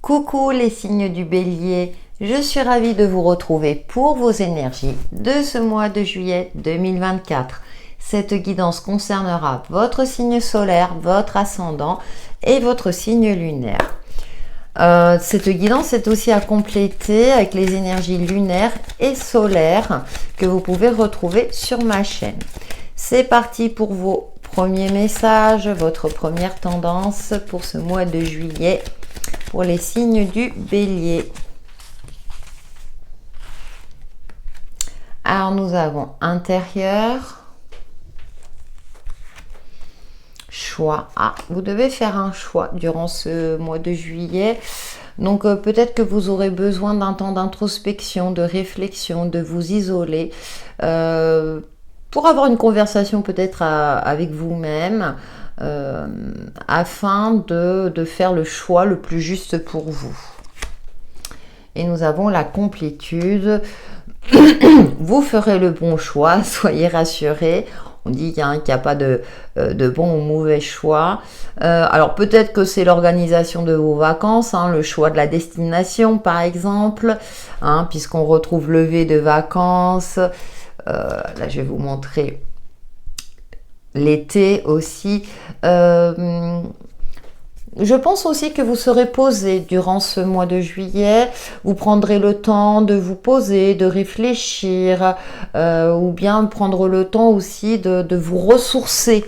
Coucou les signes du Bélier, je suis ravie de vous retrouver pour vos énergies de ce mois de juillet 2024. Cette guidance concernera votre signe solaire, votre ascendant et votre signe lunaire. Cette guidance est aussi à compléter avec les énergies lunaires et solaires que vous pouvez retrouver sur ma chaîne. C'est parti pour vos premiers messages, votre première tendance pour ce mois de juillet pour les signes du Bélier. Alors nous avons intérieur, choix. Vous devez faire un choix durant ce mois de juillet. Donc peut-être que vous aurez besoin d'un temps d'introspection, de réflexion, de vous isoler pour avoir une conversation peut-être avec vous-même afin de faire le choix le plus juste pour vous. Et nous avons la complétude. Vous ferez le bon choix, soyez rassurés. On dit qu'il n'y a pas de bon ou mauvais choix. Alors peut-être que c'est l'organisation de vos vacances, le choix de la destination par exemple, puisqu'on retrouve lever de vacances. Là je vais vous montrer l'été aussi. Je pense aussi que vous serez posé durant ce mois de juillet. Vous prendrez le temps de vous poser, de réfléchir, ou bien prendre le temps aussi de vous ressourcer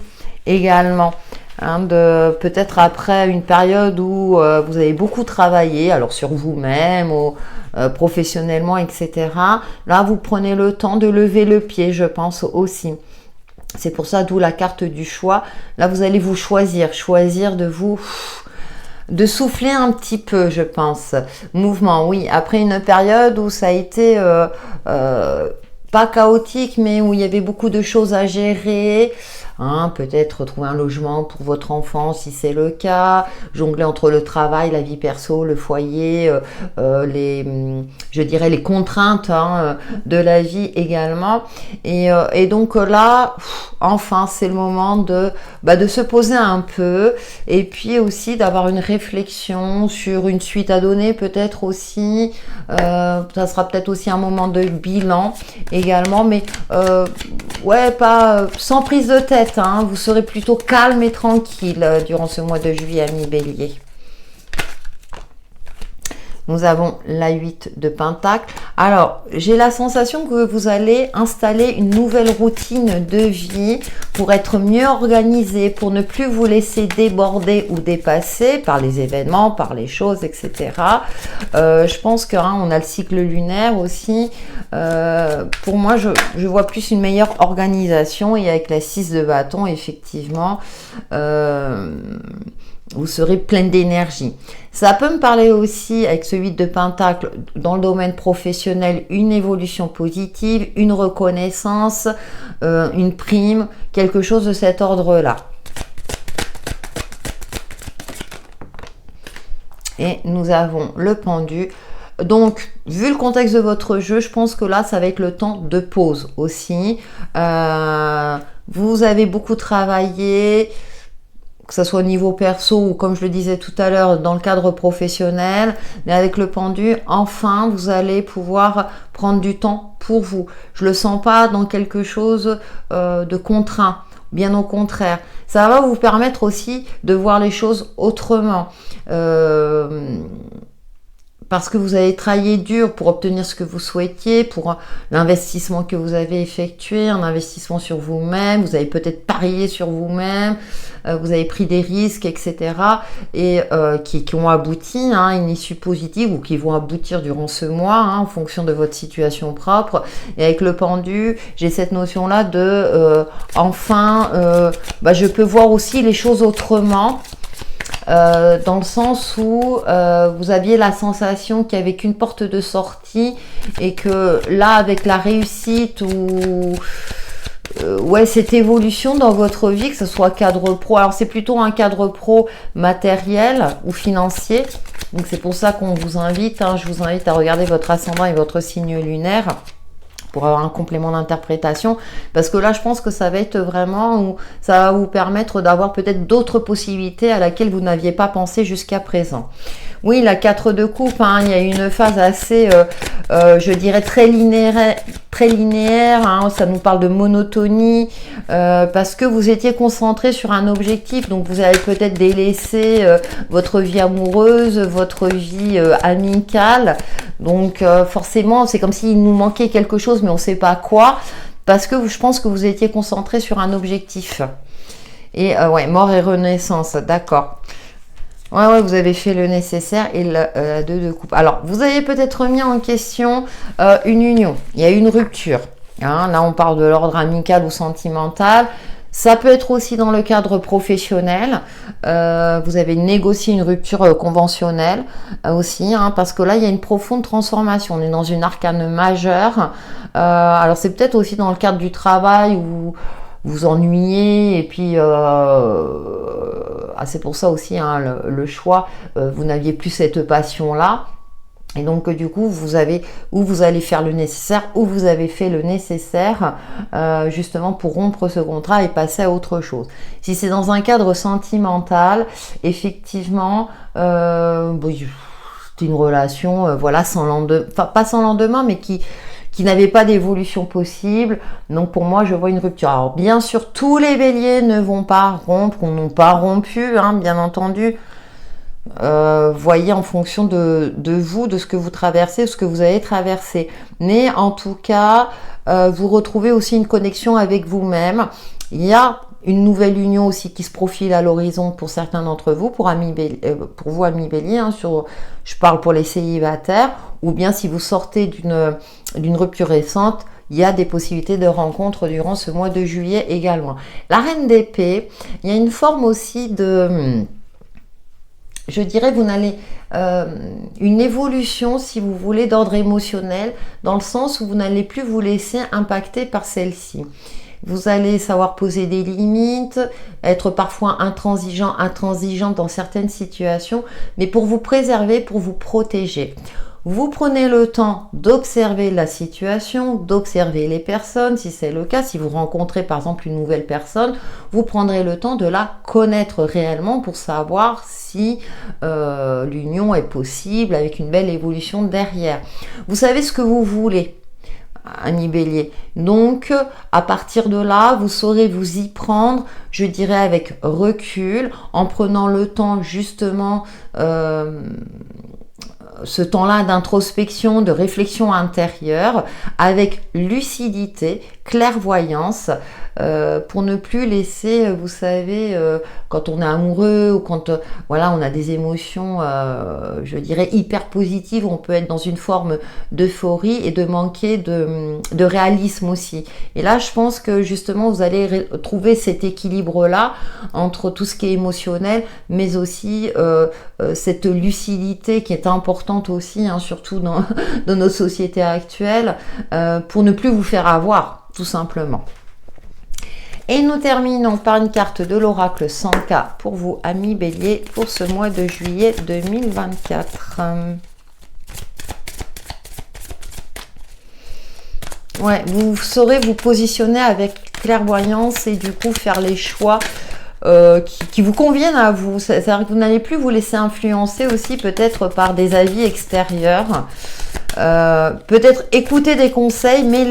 également. Peut-être après une période où vous avez beaucoup travaillé, alors sur vous-même, professionnellement, etc. Là, vous prenez le temps de lever le pied, je pense aussi. C'est pour ça, d'où la carte du choix. Là, vous allez vous choisir de souffler un petit peu, je pense. Mouvement, oui. Après une période où ça a été pas chaotique, mais où il y avait beaucoup de choses à gérer. Peut-être trouver un logement pour votre enfant si c'est le cas, jongler entre le travail, la vie perso, le foyer, les contraintes de la vie également. Et donc là, enfin, c'est le moment de se poser un peu et puis aussi d'avoir une réflexion sur une suite à donner peut-être aussi. Ça sera peut-être aussi un moment de bilan également, mais pas sans prise de tête. Vous serez plutôt calme et tranquille durant ce mois de juillet, amis Bélier. Nous avons la 8 de Pentacle. Alors, j'ai la sensation que vous allez installer une nouvelle routine de vie pour être mieux organisé, pour ne plus vous laisser déborder ou dépasser par les événements, par les choses, etc. Je pense qu'on a le cycle lunaire aussi. Pour moi, je vois plus une meilleure organisation et avec la 6 de bâton, effectivement, vous serez pleine d'énergie. Ça peut me parler aussi, avec ce 8 de Pentacle, dans le domaine professionnel, une évolution positive, une reconnaissance, une prime, quelque chose de cet ordre-là. Et nous avons le pendu. Donc, vu le contexte de votre jeu, je pense que là, ça va être le temps de pause aussi. Vous avez beaucoup travaillé, que ce soit au niveau perso ou comme je le disais tout à l'heure dans le cadre professionnel, mais avec le pendu, enfin vous allez pouvoir prendre du temps pour vous. Je le sens pas dans quelque chose de contraint, bien au contraire. Ça va vous permettre aussi de voir les choses autrement. Parce que vous avez travaillé dur pour obtenir ce que vous souhaitiez, pour l'investissement que vous avez effectué, un investissement sur vous-même, vous avez peut-être parié sur vous-même, vous avez pris des risques, etc. et qui ont abouti une issue positive ou qui vont aboutir durant ce mois en fonction de votre situation propre. Et avec le pendu, j'ai cette notion-là de je peux voir aussi les choses autrement. Dans le sens où vous aviez la sensation qu'il n'y avait qu'une porte de sortie et que là avec la réussite ou cette évolution dans votre vie, que ce soit cadre pro, alors c'est plutôt un cadre pro matériel ou financier, donc c'est pour ça qu'on vous invite, je vous invite à regarder votre ascendant et votre signe lunaire pour avoir un complément d'interprétation, parce que là je pense que ça va être vraiment où ça va vous permettre d'avoir peut-être d'autres possibilités à laquelle vous n'aviez pas pensé jusqu'à présent. Oui, la 4 de coupe, hein, il y a une phase assez, je dirais, très linéaire, hein, ça nous parle de monotonie, parce que vous étiez concentré sur un objectif, donc vous avez peut-être délaissé votre vie amoureuse, votre vie amicale, donc forcément, c'est comme s'il nous manquait quelque chose, mais on ne sait pas quoi, parce que je pense que vous étiez concentré sur un objectif. Et ouais, mort et renaissance, d'accord. Ouais, vous avez fait le nécessaire et la 2 de coupe. Alors, vous avez peut-être remis en question une union. Il y a une rupture. Hein, là, on parle de l'ordre amical ou sentimental. Ça peut être aussi dans le cadre professionnel. Vous avez négocié une rupture conventionnelle aussi, hein, parce que là, il y a une profonde transformation. On est dans une arcane majeure. Alors, c'est peut-être aussi dans le cadre du travail où vous ennuyez et puis c'est pour ça aussi hein, le choix, vous n'aviez plus cette passion-là. Et donc du coup, vous allez faire le nécessaire, ou vous avez fait le nécessaire justement pour rompre ce contrat et passer à autre chose. Si c'est dans un cadre sentimental, effectivement, c'est une relation, voilà, sans lendemain, enfin pas sans lendemain, mais qui n'avait pas d'évolution possible. Donc pour moi, je vois une rupture. Alors bien sûr, tous les béliers ne vont pas rompre ou n'ont pas rompu, hein, bien entendu. Voyez en fonction de vous, de ce que vous traversez, ce que vous avez traversé. Mais en tout cas, vous retrouvez aussi une connexion avec vous-même. Il y a une nouvelle union aussi qui se profile à l'horizon pour certains d'entre vous, pour vous amis bélier, hein, je parle pour les célibataires, ou bien si vous sortez d'une rupture récente, il y a des possibilités de rencontres durant ce mois de juillet également. La reine d'épée, il y a une forme aussi de... Je dirais vous n'allez une évolution, si vous voulez, d'ordre émotionnel, dans le sens où vous n'allez plus vous laisser impacter par celle-ci. Vous allez savoir poser des limites, être parfois intransigeant dans certaines situations, mais pour vous préserver, pour vous protéger. Vous prenez le temps d'observer la situation, d'observer les personnes, si c'est le cas. Si vous rencontrez par exemple une nouvelle personne, vous prendrez le temps de la connaître réellement pour savoir si l'union est possible avec une belle évolution derrière. Vous savez ce que vous voulez, ami bélier. Donc, à partir de là, vous saurez vous y prendre, je dirais avec recul, en prenant le temps justement... ce temps-là d'introspection, de réflexion intérieure, avec lucidité, clairvoyance, pour ne plus laisser, vous savez, quand on est amoureux ou quand voilà, on a des émotions, je dirais, hyper positives, on peut être dans une forme d'euphorie et de manquer de réalisme aussi. Et là, je pense que justement, vous allez trouver cet équilibre-là entre tout ce qui est émotionnel, mais aussi cette lucidité qui est importante aussi, hein, surtout dans nos sociétés actuelles, pour ne plus vous faire avoir, tout simplement. Et nous terminons par une carte de l'oracle Sanka pour vous, amis bélier, pour ce mois de juillet 2024. Ouais, vous saurez vous positionner avec clairvoyance et du coup faire les choix qui vous conviennent à vous. C'est-à-dire que vous n'allez plus vous laisser influencer aussi peut-être par des avis extérieurs. Peut-être écouter des conseils, mais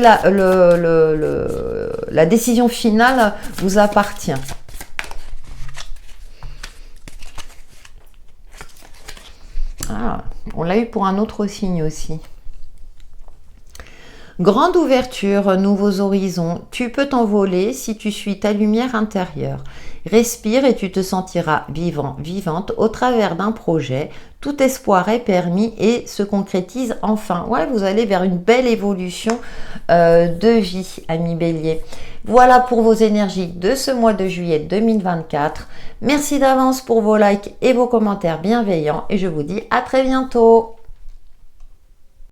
la décision finale vous appartient. Ah, on l'a eu pour un autre signe aussi. Grande ouverture, nouveaux horizons, tu peux t'envoler si tu suis ta lumière intérieure. Respire et tu te sentiras vivant, vivante au travers d'un projet. Tout espoir est permis et se concrétise enfin. Ouais, vous allez vers une belle évolution de vie, amis bélier. Voilà pour vos énergies de ce mois de juillet 2024. Merci d'avance pour vos likes et vos commentaires bienveillants et je vous dis à très bientôt.